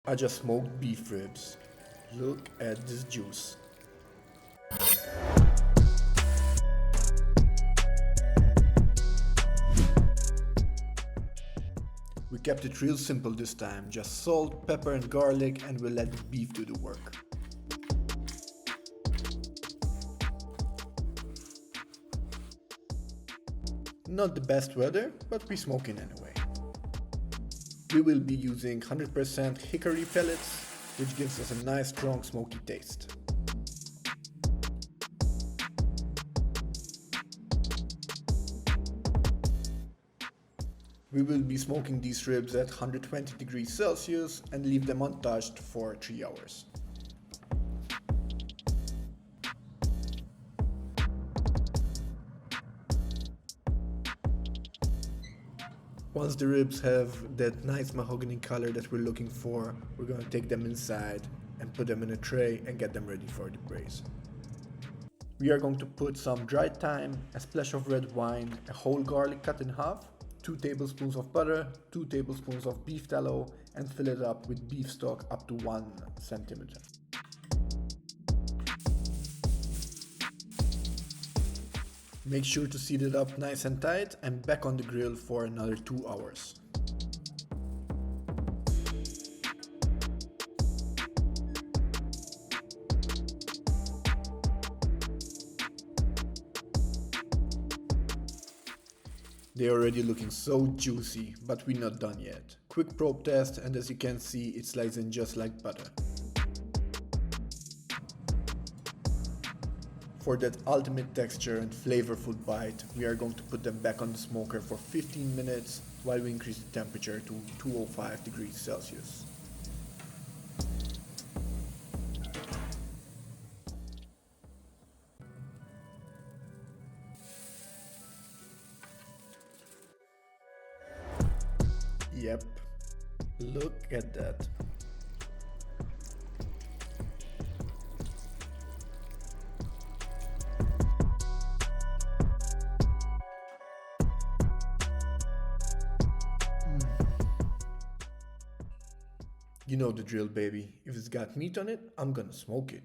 I just smoked beef ribs. Look at this juice. We kept it real simple this time, just salt, pepper and garlic, and we'll let the beef do the work. Not the best weather, but we smoking anyway. We will be using 100% hickory pellets, which gives us a nice strong smoky taste. We will be smoking these ribs at 120 degrees Celsius and leave them untouched for 3 hours. Once the ribs have that nice mahogany color that we're looking for, we're going to take them inside and put them in a tray and get them ready for the braise. We are going to put some dried thyme, a splash of red wine, a whole garlic cut in half, 2 tablespoons of butter, 2 tablespoons of beef tallow, and fill it up with beef stock up to 1 centimeter. Make sure to seat it up nice and tight and back on the grill for another 2 hours. They're already looking so juicy, but we're not done yet. Quick probe test, and as you can see, it slides in just like butter. For that ultimate texture and flavorful bite, we are going to put them back on the smoker for 15 minutes while we increase the temperature to 205 degrees Celsius. Yep, look at that. You know the drill, baby. If it's got meat on it, I'm gonna smoke it.